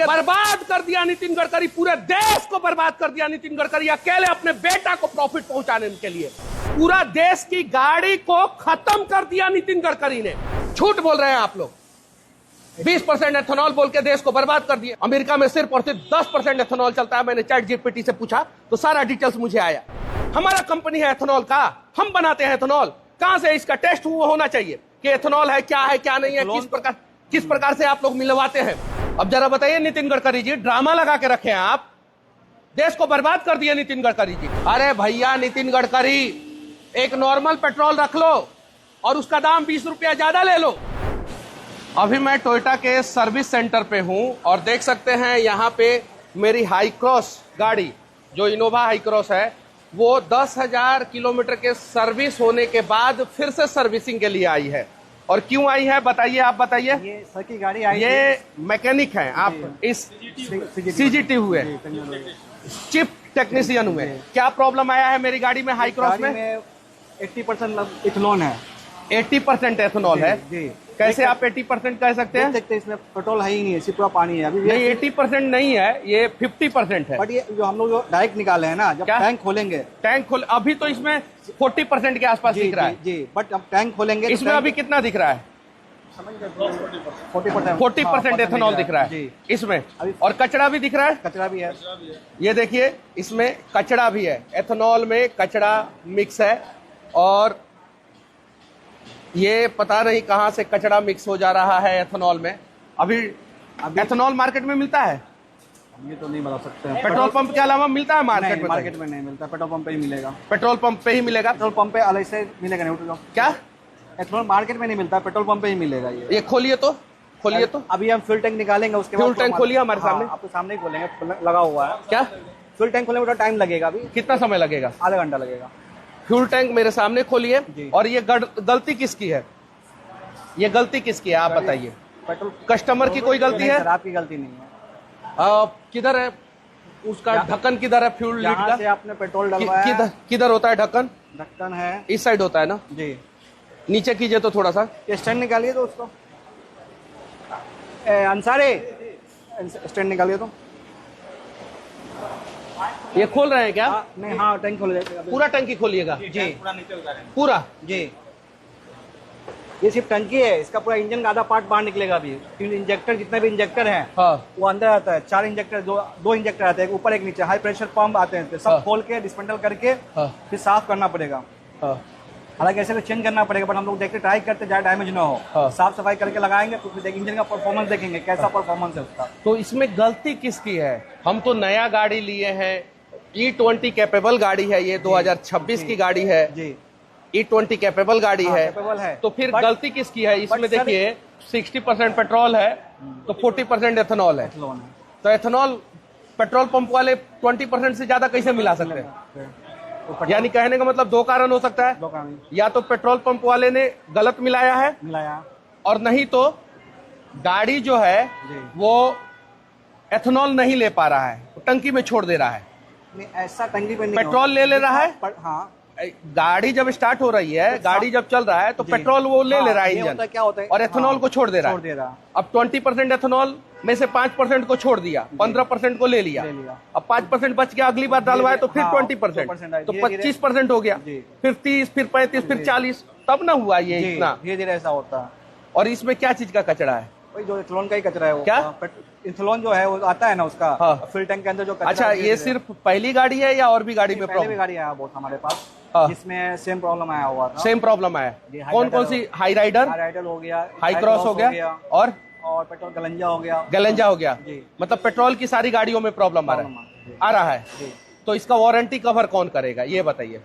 बर्बाद कर दिया नितिन गडकरी, पूरे देश को बर्बाद कर दिया नितिन गडकरी अकेले अपने बेटा को प्रॉफिट पहुंचाने के लिए। पूरा देश की गाड़ी को खत्म कर दिया नितिन गडकरी ने। झूठ बोल रहे हैं आप लोग। 20% एथेनॉल बोल के देश को बर्बाद कर दिया। अमेरिका में सिर्फ और सिर्फ 10% एथेनॉल चलता है। मैंने चैट जीपीटी से पूछा तो सारा डिटेल्स मुझे आया। हमारा कंपनी है एथेनॉल का, हम बनाते हैं एथेनॉल। कहां से इसका टेस्ट होना चाहिए कि एथेनॉल है क्या नहीं है, किस प्रकार से आप लोग मिलवाते हैं। अब जरा बताइए नितिन गडकरी जी, ड्रामा लगा के रखे हैं आप, देश को बर्बाद कर दिया नितिन गडकरी जी। अरे भैया नितिन गडकरी, एक नॉर्मल पेट्रोल रख लो और उसका दाम 20 रुपया ज्यादा ले लो। अभी मैं टोयोटा के सर्विस सेंटर पे हूं और देख सकते हैं यहाँ पे मेरी हाई क्रॉस गाड़ी, जो इनोवा हाई क्रॉस है, वो 10,000 किलोमीटर के सर्विस होने के बाद फिर से सर्विसिंग के लिए आई है। और क्यों आई है बताइए, आप बताइए। ये सर की गाड़ी आई, ये मैकेनिक हैं आप, इस सीजीटी हुए, चिप टेक्नीशियन हुए। क्या प्रॉब्लम आया है मेरी गाड़ी में हाई क्रॉस में? 80% इथेनॉल है। 80% एथेनॉल है जी। कैसे आप 80% कह सकते हैं? देखते इसमें पेट्रोल है ही नहीं है, सिर्फ पूरा पानी है। अभी नहीं 80% नहीं है, ये 50% है। बट ये जो हम लोग जो डायरेक्ट निकाले हैं ना, जब टैंक खोलेंगे, टैंक खोल, अभी तो इसमें 40% के आसपास दिख रहा है। जी, बट अब टैंक खोलेंगे इसमें अभी कितना दिख रहा है? 40% एथेनॉल दिख रहा है इसमें। और कचरा भी दिख रहा है। कचरा भी है, ये देखिए इसमें कचरा भी है। एथेनॉल में कचरा मिक्स है और ये पता नहीं कहां से कचरा मिक्स हो जा रहा है एथेनॉल में। अभी एथेनॉल मार्केट में मिलता है? ये तो नहीं बता सकते हैं। पेट्रोल पंप के अलावा मिलता है मार्केट में? मार्केट में नहीं मिलता, पेट्रोल पंप पे ही मिलेगा। पेट्रोल पंप पे ही मिलेगा? पेट्रोल पंप पे अलग से मिलेगा नहीं। क्या एथेनॉल मार्केट में नहीं मिलता, पेट्रोल पंप पे ही मिलेगा। ये खोलिए तो, खोलिए तो। अभी हम फ्यूल टैंक निकालेंगे, उसके बाद फ्यूल टैंक खोलिए हमारे सामने। आपके सामने ही खोलेंगे, लगा हुआ है। क्या फ्यूल टैंक खोलने में थोड़ा टाइम लगेगा। अभी कितना समय लगेगा? आधा घंटा लगेगा। फ्यूल टैंक मेरे सामने खोलिए। और ये गलती किसकी है? ये गलती किसकी है आप बताइए। पेट्रोल कस्टमर की कोई गलती है? आपकी गलती नहीं है। किधर है उसका ढक्कन? किधर है फ्यूल लीड का? से आपने पेट्रोल डलवाया, किधर होता है ढक्कन? ढक्कन है इस साइड होता है ना जी। नीचे कीजिए तो थोड़ा सा। स्टैंड निकालिए तो उसको, अंसारी स्टैंड निकालिए तो। ये खोल रहे हैं क्या? नहीं, हाँ टैंक खोल जाएगा। पूरा टंकी खोलिएगा जी, पूरा जी। ये सिर्फ टंकी है, इसका पूरा इंजन का आधा पार्ट बाहर निकलेगा। अभी इंजेक्टर, जितने भी इंजेक्टर हैं वो अंदर आता है। 4 इंजेक्टर, दो इंजेक्टर आते हैं, ऊपर एक नीचे। हाई प्रेशर पंप आते हैं, सब खोल के डिस्मेंटल करके फिर साफ करना पड़ेगा। हालांकि ऐसे तो चेंज करना पड़ेगा, बट हम लोग देखते ट्राई करते जाए डैमेज ना हो। साफ सफाई करके लगाएंगे तो फिर इंजन का परफॉर्मेंस देखेंगे कैसा परफॉर्मेंस है उसका। तो इसमें गलती किसकी है? हम तो नया गाड़ी लिए हैं, E20 कैपेबल गाड़ी है, ये 2026 की गाड़ी है जी। E20 कैपेबल गाड़ी है, तो फिर गलती किसकी है? इसमें देखिए 60% पेट्रोल है तो 40% एथेनॉल है। तो एथेनॉल पेट्रोल पंप वाले 20% से ज्यादा कैसे मिला सकते हैं? यानी कहने का मतलब दो कारण हो सकता है, या तो पेट्रोल पंप वाले ने गलत मिलाया और नहीं तो गाड़ी जो है वो एथेनॉल नहीं ले पा रहा है, टंकी में छोड़ दे रहा है। ऐसा टंकी पे नहीं, पेट्रोल ले रहा है। हाँ, गाड़ी जब स्टार्ट हो रही है, गाड़ी जब चल रहा है तो पेट्रोल वो ले रहा है इंजन, क्या होता है, और एथेनॉल को छोड़ दे रहा है। अब 20% एथेनॉल में से 5% को छोड़ दिया, 15% को ले लिया। अब 5% बच गया, अगली बार डालवाए तो फिर 20%, तो 25% हो गया, फिर 30, फिर 35, फिर 40, तब ना हुआ ये इतना। धीरे धीरे ऐसा होता है। और इसमें क्या चीज का कचरा है? जो इथेनॉल का ही कचरा है वो। क्या इथेनॉल जो है वो आता है ना उसका, फ्यूल टैंक के अंदर जो कचरा। अच्छा, ये सिर्फ पहली गाड़ी है या और भी गाड़ी में प्रॉब्लम? गाड़ी आया बहुत हमारे पास, जिसमें सेम प्रॉब्लम आया हुआ था। सेम प्रॉब्लम आया? कौन कौन सी? हाई राइडर हो गया, हाई क्रॉस हो गया, और पेट्रोल गलंजा हो गया। गलंजा हो गया, मतलब पेट्रोल की सारी गाड़ियों में प्रॉब्लम आ रहा है। तो इसका वारंटी कवर कौन करेगा ये बताइए?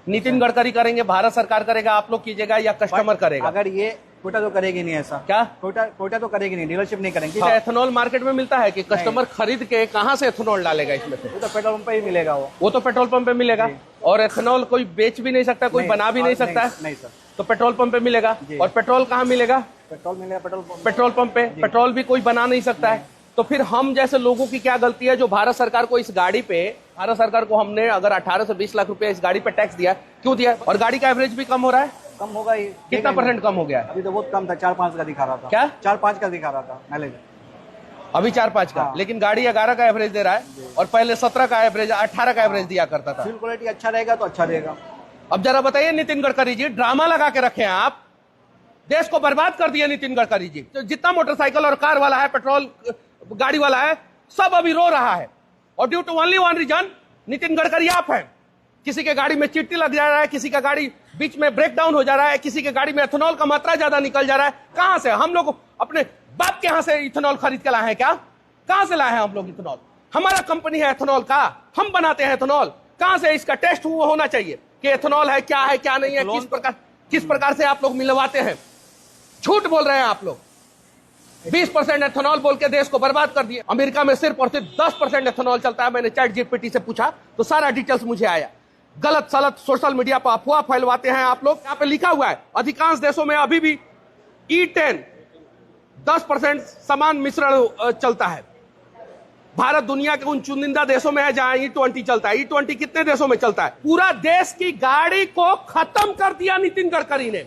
नितिन गडकरी करेंगे, भारत सरकार करेगा, आप लोग कीजिएगा, या कस्टमर करेगा? अगर ये टोयोटा तो करेगी नहीं ऐसा। क्या टोयोटा तो करेगी नहीं, डीलरशिप नहीं करेंगे। एथेनॉल मार्केट में मिलता है कि कस्टमर खरीद के कहाँ से एथेनॉल डालेगा इसमें से? वो तो पेट्रोल पंप पे ही मिलेगा। वो तो पेट्रोल पंप पे मिलेगा। और एथेनॉल कोई बेच भी नहीं सकता, कोई बना भी नहीं सकता है। नहीं सर, तो पेट्रोल पंप पे मिलेगा। और पेट्रोल कहाँ मिलेगा? पेट्रोल मिलेगा पेट्रोल पंप पे। पेट्रोल भी कोई बना नहीं सकता है। तो फिर हम जैसे लोगों की क्या गलती है जो भारत सरकार को इस गाड़ी पे, भारत सरकार को हमने अगर 18 से 20 लाख रुपए इस गाड़ी पे टैक्स दिया, क्यों दिया? और गाड़ी का एवरेज भी कम हो रहा है। कम होगा ही। कितना % कम हो गया है? अभी तो बहुत कम था, 4-5 का दिखा रहा था। क्या 4-5 का दिखा रहा था माइलेज। अभी 4-5 का। लेकिन गाड़ी 11 का एवरेज दे रहा है और पहले 17 का एवरेज, 18 का एवरेज दिया करता था। फ्यूल क्वालिटी अच्छा रहेगा तो अच्छा रहेगा। अब जरा बताइए नितिन गडकरी जी, ड्रामा लगा के रखे हैं आप, देश को बर्बाद कर दिया नितिन गडकरी जी। तो जितना मोटरसाइकिल और कार वाला है, पेट्रोल गाड़ी वाला है, सब अभी रो रहा है। और due to only one reason, Nitin Gadkari आप हैं। किसी के गाड़ी में चिट्टी लग जा रहा है, किसी का गाड़ी बीच में ब्रेक डाउन हो जा रहा है, किसी के गाड़ी में एथेनॉल का मात्रा ज्यादा निकल जा रहा है। कहां से हम लोग अपने बाप के यहां से इथेनॉल खरीद के लाए हैं क्या? कहां से लाए हैं हम लोग इथेनॉल? हमारा कंपनी है एथेनॉल का, हम बनाते हैं एथेनॉल। कहां से इसका टेस्ट होना चाहिए कि एथेनॉल है क्या नहीं है, किस प्रकार से आप लोग मिलवाते हैं? झूठ बोल रहे हैं आप लोग। 20% एथेनॉल बोल के देश को बर्बाद कर दिए। अमेरिका में सिर्फ और सिर्फ 10% एथेनॉल चलता है। मैंने चैट जीपीटी से पूछा तो सारा डिटेल्स मुझे आया। गलत सलत सोशल मीडिया पर अफवाह फैलवाते हैं आप लोग। यहाँ पे लिखा हुआ है अधिकांश देशों में अभी भी E10 10% समान मिश्रण चलता है। भारत दुनिया के उन चुनिंदा देशों में है जहां E20 चलता है। E20 कितने देशों में चलता है? पूरा देश की गाड़ी को खत्म कर दिया नितिन गडकरी ने।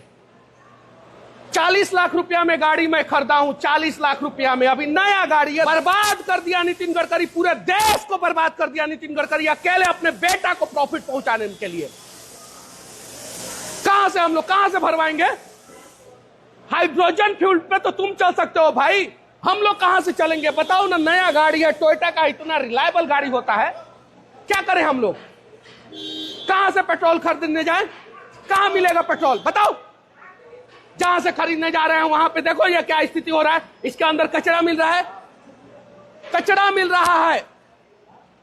40 लाख रुपया में गाड़ी में खरीदा हूं, 40 लाख रुपया में। अभी नया गाड़ी है। बर्बाद कर दिया नितिन गडकरी, पूरे देश को बर्बाद कर दिया नितिन गडकरी अकेले अपने बेटा को प्रॉफिट पहुंचाने के लिए। कहां से हम लोग कहां से भरवाएंगे? हाइड्रोजन फ्यूल पे तो तुम चल सकते हो भाई, हम लोग कहां से चलेंगे बताओ ना? नया गाड़ी है, टोयोटा का इतना रिलायबल गाड़ी होता है, क्या करें हम लोग? कहां से पेट्रोल खरीदने जाए? कहां मिलेगा पेट्रोल बताओ? जहां से खरीदने जा रहे हैं वहां पे देखो ये क्या स्थिति हो रहा है। इसके अंदर कचरा मिल रहा है, कचरा मिल रहा है।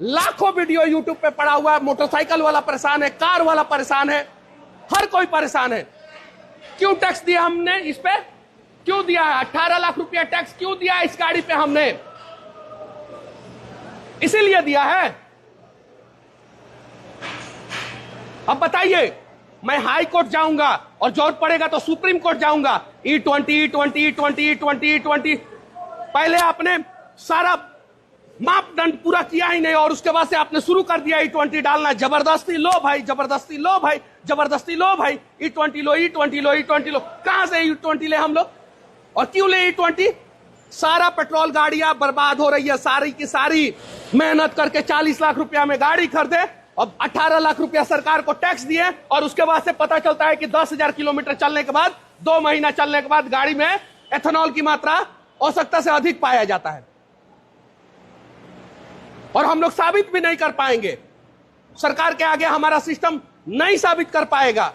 लाखों वीडियो यूट्यूब पे पड़ा हुआ है। मोटरसाइकिल वाला परेशान है, कार वाला परेशान है, हर कोई परेशान है। क्यों टैक्स दिया हमने इस पे? क्यों दिया है? 18 लाख रुपया टैक्स क्यों दिया है इस गाड़ी पे हमने? इसीलिए दिया है। अब बताइए, मैं हाई कोर्ट जाऊंगा और जरूरत पड़ेगा तो सुप्रीम कोर्ट जाऊंगा। E20 पहले आपने सारा मापदंड पूरा किया ही नहीं और उसके बाद से आपने शुरू कर दिया E20 डालना। जबरदस्ती लो भाई, जबरदस्ती लो भाई, जबरदस्ती लो भाई। E20 लो, E20 लो, E20 लो। कहां से E20 ले हम लोग और क्यों ले E20? सारा पेट्रोल गाड़ियां बर्बाद हो रही है, सारी की सारी। मेहनत करके 40 लाख रुपया में गाड़ी खरीदे, अब 18 लाख रुपया सरकार को टैक्स दिए और उसके बाद से पता चलता है कि 10,000 किलोमीटर चलने के बाद, 2 महीना चलने के बाद गाड़ी में एथेनॉल की मात्रा आवश्यकता से अधिक पाया जाता है। और हम लोग साबित भी नहीं कर पाएंगे, सरकार के आगे हमारा सिस्टम नहीं साबित कर पाएगा।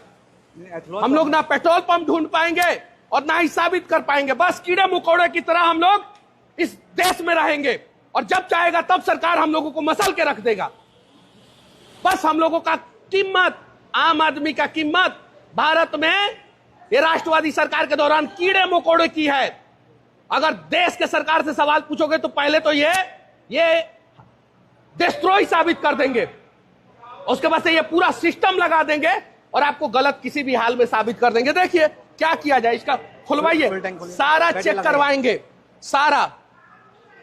हम लोग ना पेट्रोल पंप ढूंढ पाएंगे और ना ही साबित कर पाएंगे। बस कीड़े मकोड़े की तरह हम लोग इस देश में रहेंगे और जब चाहेगा तब सरकार हम लोगों को मसल के रख देगा। बस हम लोगों का कीमत, आम आदमी का कीमत भारत में ये राष्ट्रवादी सरकार के दौरान कीड़े मकोड़े की है। अगर देश के सरकार से सवाल पूछोगे तो पहले तो ये डिस्ट्रॉय साबित कर देंगे, उसके बाद से ये पूरा सिस्टम लगा देंगे और आपको गलत किसी भी हाल में साबित कर देंगे। देखिए क्या किया जाए, इसका खुलवाइए, सारा चेक करवाएंगे। सारा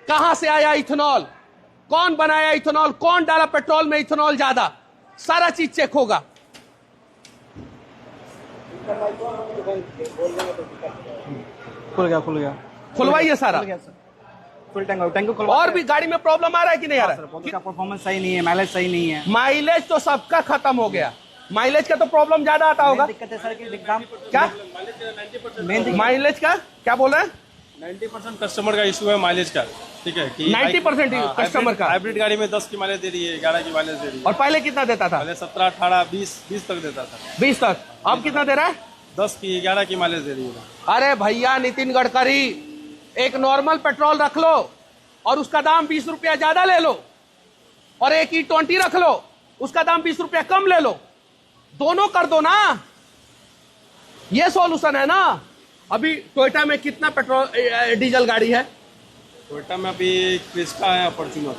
कहां से आया इथेनॉल, कौन बनाया इथेनॉल, कौन डाला पेट्रोल में इथेनॉल ज्यादा, सारा चीज चेक होगा। खुल गया खुलवाइए सारा। फुल टैंक और भी गाड़ी में प्रॉब्लम आ रहा है कि नहीं आ रहा है? उसका परफॉर्मेंस सही नहीं है, माइलेज सही नहीं है। माइलेज तो सबका खत्म हो गया, माइलेज का तो प्रॉब्लम ज्यादा आता होगा। दिक्कत है सर कि एग्जाम क्या मेन माइलेज का क्या बोल रहे हैं? 90% कस्टमर का इशू है माइलेज का, ठीक है कि 90% कस्टमर का। हाइब्रिड गाड़ी में 10 की माइलेज दे रही है, 11 की माइलेज दे रही है। और पहले कितना देता था? पहले 17, 18, 20 तक देता था। 20 तक, अब कितना दे रहा है? 10 की 11 की माइलेज दे रही है। अरे भैया नितिन गडकरी, एक नॉर्मल पेट्रोल रख लो और उसका दाम 20 रुपया ज्यादा ले लो, और एक E20 रख लो, उसका दाम 20 रुपया कम ले लो, दोनों कर दो ना, ये सॉल्यूशन है ना। अभी टोयोटा में कितना पेट्रोल डीजल गाड़ी है? टोयोटा में अभी क्रिस्टा है, फॉर्च्यूनर।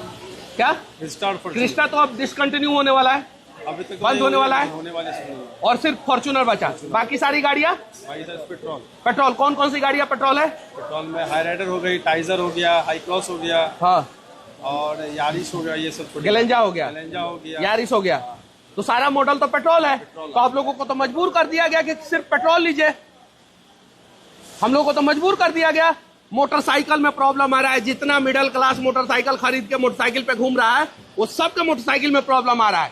क्या क्रिस्टा और फॉर्च्यूनर क्रिस्टा तो अब डिसकंटिन्यू होने वाला है, अभी तक बंद होने वाला है, होने वाले समय और सिर्फ फॉर्च्यूनर बचा। बाकी सारी गाड़ियां भाई सर पेट्रोल। पेट्रोल कौन कौन सी गाड़ियां पेट्रोल है? पेट्रोल में हाई राइडर हो गई, टाइजर हो गया, हाई क्रॉस हो गया, हाँ, और यारिस हो गया, ये सब गलेंजा हो गया, गलेंजा हो गया, यारिस हो गया। तो सारा मॉडल तो पेट्रोल है। तो आप लोगों को तो मजबूर कर दिया गया कि सिर्फ पेट्रोल लीजिए, हम लोगों को तो मजबूर कर दिया गया मोटरसाइकिल में प्रॉब्लम आ रहा है। जितना मिडिल क्लास मोटरसाइकिल खरीद के मोटरसाइकिल पे घूम रहा है वो सबके मोटरसाइकिल में प्रॉब्लम आ रहा है।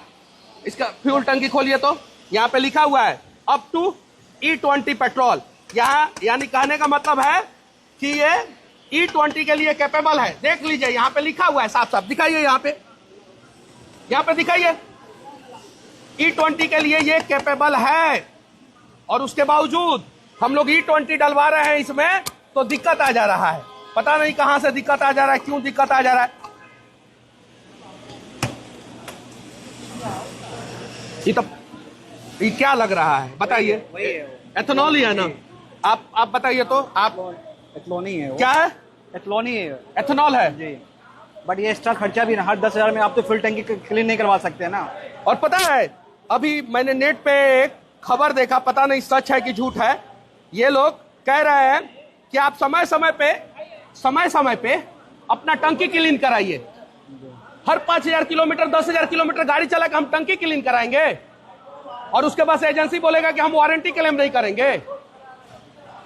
इसका फ्यूल टंकी खोलिए तो यहाँ पे लिखा हुआ है अप टू E20 पेट्रोल। यहाँ यानी कहने का मतलब है कि ये E20 के लिए कैपेबल है। देख लीजिए यहाँ पे लिखा हुआ है, साफ साफ दिखाइए, यहाँ पे दिखाइए E20 के लिए ये कैपेबल है। और उसके बावजूद हम लोग E20 डलवा रहे हैं इसमें तो दिक्कत आ जा रहा है। पता नहीं कहां से दिक्कत आ जा रहा है, क्यों दिक्कत आ जा रहा है। ये क्या लग रहा है बताइए? एथेनॉल ही है ना? आप बताइए तो। आप एथेनॉल ही है वो। क्या है? एथेनॉल ही है, एथेनॉल है जी। बट ये एक्स्ट्रा खर्चा भी ना, हर 10,000 में आप तो फुल टंकी क्लीन नहीं करवा सकते ना। और पता है अभी मैंने नेट पे एक खबर देखा, पता नहीं सच है कि झूठ है। ये लोग कह रहे हैं कि आप समय समय पे अपना टंकी क्लीन कराइए। हर 5,000 किलोमीटर 10,000 किलोमीटर गाड़ी चला के हम टंकी क्लीन कराएंगे और उसके बाद एजेंसी बोलेगा कि हम वारंटी क्लेम नहीं करेंगे।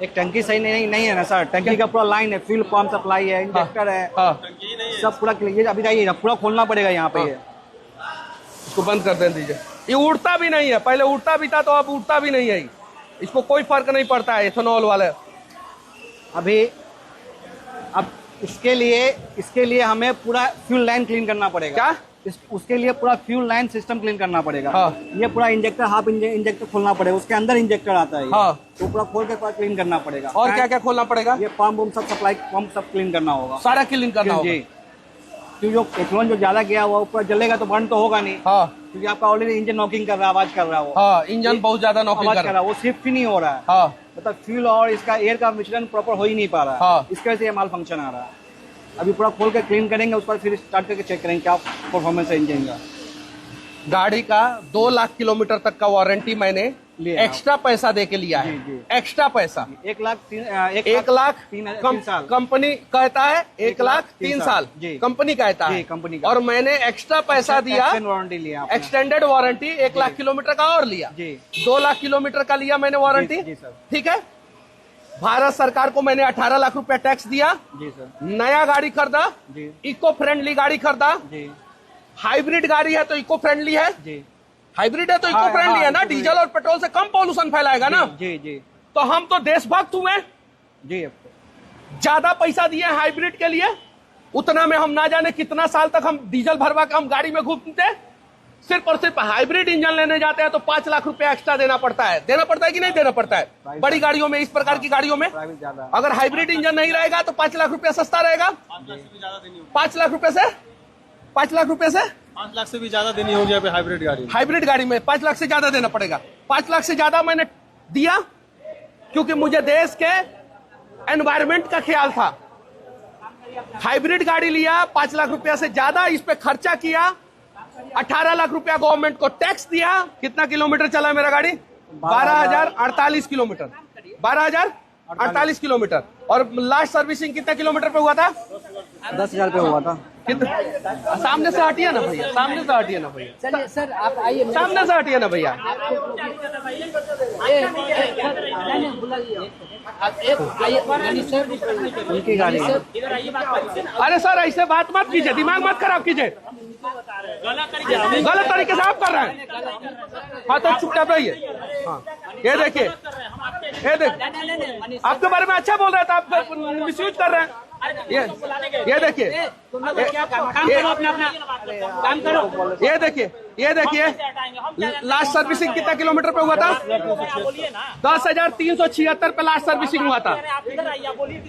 एक टंकी सही नहीं है ना सर। टंकी का पूरा लाइन है, फ्यूल पंप सप्लाई है, इंजेक्टर है, सब पूरा क्लियर। अभी जाइए पूरा खोलना पड़ेगा यहाँ पे। ये इसको बंद कर दें दीजिए। ये उड़ता भी नहीं है, पहले उड़ता भी था तो अब उड़ता भी नहीं है। इसको कोई फर्क नहीं पड़ता है एथेनॉल वाले। अभी अब इसके लिए हमें पूरा फ्यूल लाइन क्लीन करना पड़ेगा। क्या? उसके लिए पूरा फ्यूल लाइन सिस्टम क्लीन करना पड़ेगा। हाँ। ये पूरा इंजेक्टर, हाफ इंजेक्टर खोलना पड़ेगा। उसके अंदर इंजेक्टर आता है। हाँ। तो पूरा खोल के पूरा क्लीन करना पड़ेगा। और क्या क्या खोलना पड़ेगा? ये पंप सब सप्लाई पंप सब क्लीन करना होगा, सारा क्लीन करना होगा। क्योंकि जो एथेनॉल जो ज्यादा गया हुआ ऊपर जलेगा तो बर्न तो होगा नहीं। हाँ। क्योंकि आपका ऑलरेडी इंजन नॉकिंग कर रहा है, आवाज कर रहा है वो। हाँ, इंजन बहुत ज्यादा नॉकिंग आवाज कर कर रहा है, वो शिफ्ट ही नहीं हो रहा है। हाँ। मतलब फ्यूल और इसका एयर का मिश्रण प्रॉपर हो ही नहीं पा रहा है। हाँ। इसकी वजह से ये माल फंक्शन आ रहा है। अभी पूरा खोल के क्लीन करेंगे, उस पर फिर स्टार्ट करके चेक करेंगे क्या परफॉर्मेंस है इंजन का। गाड़ी का 2 लाख किलोमीटर तक का वारंटी मैंने लिया। एक्स्ट्रा पैसा दे के लिया है। जी। एक्स्ट्रा पैसा 1 लाख 3 साल कंपनी कहता है। 1 लाख 3 साल जी। कंपनी कहता जी, है। कंपनी का। और मैंने एक्स्ट्रा पैसा दिया, वारंटी लिया आपने। एक्सटेंडेड वारंटी 1 लाख किलोमीटर का और लिया। जी। 2 लाख किलोमीटर का लिया मैंने वारंटी। जी सर। ठीक है। भारत सरकार को मैंने 18 लाख रुपया टैक्स दिया। जी सर। नया गाड़ी खरीदा, जी। इको फ्रेंडली गाड़ी खरीदा। जी। हाइब्रिड गाड़ी है तो इको फ्रेंडली है। जी। हाइब्रिड है तो इको फ्रेंडली है ना, डीजल और पेट्रोल से कम पॉल्यूशन फैलाएगा ना। जी जी। तो हम तो देशभक्त हुए। जी। ज्यादा पैसा दिए हाइब्रिड के लिए, उतना में हम ना जाने कितना साल तक हम डीजल भरवा के हम गाड़ी में घूमते। सिर्फ और सिर्फ हाइब्रिड इंजन लेने जाते हैं तो 5 लाख रुपया एक्स्ट्रा देना पड़ता है कि नहीं देना पड़ता है? बड़ी गाड़ियों में, इस प्रकार की गाड़ियों में अगर हाइब्रिड इंजन नहीं रहेगा तो 5 लाख रुपया सस्ता रहेगा। 5 लाख रुपए से 5 लाख रुपए से 5 लाख से भी ज्यादा देनी होगी यहाँ पे हाइब्रिड गाड़ी में 5 लाख से ज्यादा देना पड़ेगा। 5 लाख से ज्यादा मैंने दिया क्योंकि मुझे देश के एनवायरमेंट का ख्याल था। हाइब्रिड गाड़ी लिया, 5 लाख रुपया से ज्यादा इस पे खर्चा किया, 18 लाख रुपया गवर्नमेंट को टैक्स दिया। कितना किलोमीटर चला मेरा गाड़ी? 12,048 किलोमीटर। 12,048 किलोमीटर। और लास्ट सर्विसिंग कितना किलोमीटर पे हुआ था? 10,000 पे हुआ था। कितना? सामने से हटिए ना भैया, सामने से हटिए ना भैया। चलिए सर आप आइए, सामने से हटिए ना भैया। उनकी गाड़ी है। अरे सर ऐसे बात मत कीजिए, दिमाग मत खराब कीजिए। गलत तरीके से आप कर रहे हैं। हाँ तो चुपचाप रहिए। हाँ ये देखिए, ये देखिए आपके बारे में अच्छा बोल रहे थे, आप मिसयूज कर रहे हैं। ये देखिए, ये देखिए लास्ट सर्विसिंग कितना किलोमीटर पे हुआ था? 10,376 पे लास्ट सर्विसिंग हुआ था।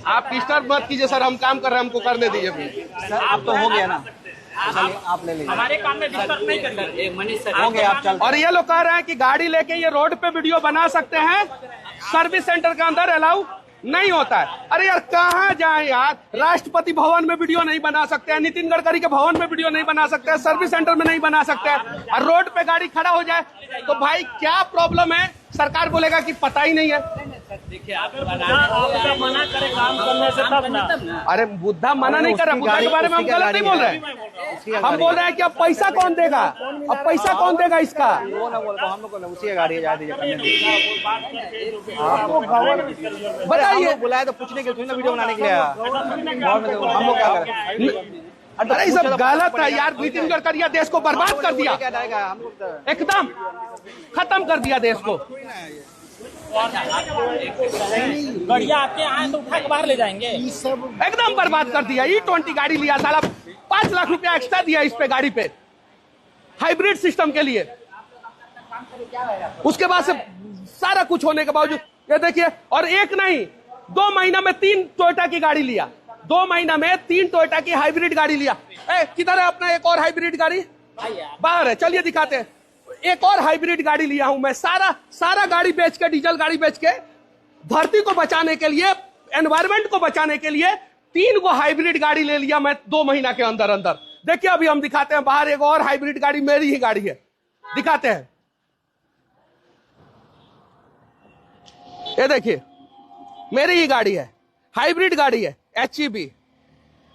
आप डिस्टर्ब मत कीजिए सर, हम काम कर रहे हैं, हमको करने दीजिए। सर आप तो हो गया ना, चलिए आप ले लीजिए। हमारे काम में डिस्टर्ब नहीं करिए। मनीष सर हो गया, आप चल। और ये लोग कह रहे हैं कि गाड़ी लेके ये रोड पे वीडियो बना सकते हैं, सर्विस सेंटर के अंदर अलाउ नहीं होता है। अरे यार कहाँ जाए यार, राष्ट्रपति भवन में वीडियो नहीं बना सकते हैं, नितिन गडकरी के भवन में वीडियो नहीं बना सकते हैं, सर्विस सेंटर में नहीं बना सकते हैं, और रोड पे गाड़ी खड़ा हो जाए तो भाई क्या प्रॉब्लम है? सरकार बोलेगा कि पता ही नहीं है। देखिए आप मना करे काम करने से तब ना। अरे बुद्धा मना नहीं कर रहा, बुद्धा के बारे में हम गलत नहीं बोल रहे हैं। उसी का हम गाड़ी बोल रहे हैं कि अब पैसा कौन देगा, अब पैसा कौन देगा इसका? वो ना बोल हम लोग को उसी का गाड़ी है, जा दीजिए करने दीजिए। बताइए। हम लोग बुलाए तो पूछने के लिए, वीडियो बनाने के लिए आया। हम लोग क्या करें? अरे ये सब गलत है यार। नितिन गडकरी ये देश को बर्बाद कर दिया, क्या डालेगा हम लोग तो। एकदम खत्म कर दिया देश को। गाड़ियाँ आपके यहाँ तो उठा के बाहर ले जाएंगे। एकदम बर्बाद कर दिया। E20 गाड़ी लिया साला, 5 लाख रुपया एक्स्ट्रा दिया इस पे, गाड़ी पे, हाइब्रिड सिस्टम के लिए। उसके बाद से सारा कुछ होने के बावजूद ये देखिए, और एक नहीं 2 महीना में 3 टोयोटा की गाड़ी लिया, 2 महीना में 3 टोयोटा की हाइब्रिड गाड़ी लिया। किधर है अपना एक और हाइब्रिड गाड़ी? बाहर है, चलिए दिखाते हैं। एक और हाइब्रिड गाड़ी लिया हूं मैं, सारा गाड़ी बेच के, डीजल गाड़ी बेच के, धरती को बचाने के लिए, एनवायरमेंट को बचाने के लिए 3 गो हाइब्रिड गाड़ी ले लिया मैं 2 महीना के अंदर अंदर। देखिए अभी हम दिखाते हैं, बाहर एक और हाइब्रिड गाड़ी, मेरी ही गाड़ी है, दिखाते हैं। ये देखिए मेरी ही गाड़ी है, हाइब्रिड गाड़ी है, HEB,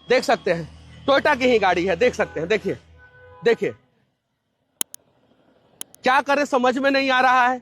देख सकते हैं, टोयोटा की ही गाड़ी है, देख सकते हैं। देखिए देखिए क्या करे समझ में नहीं आ रहा है।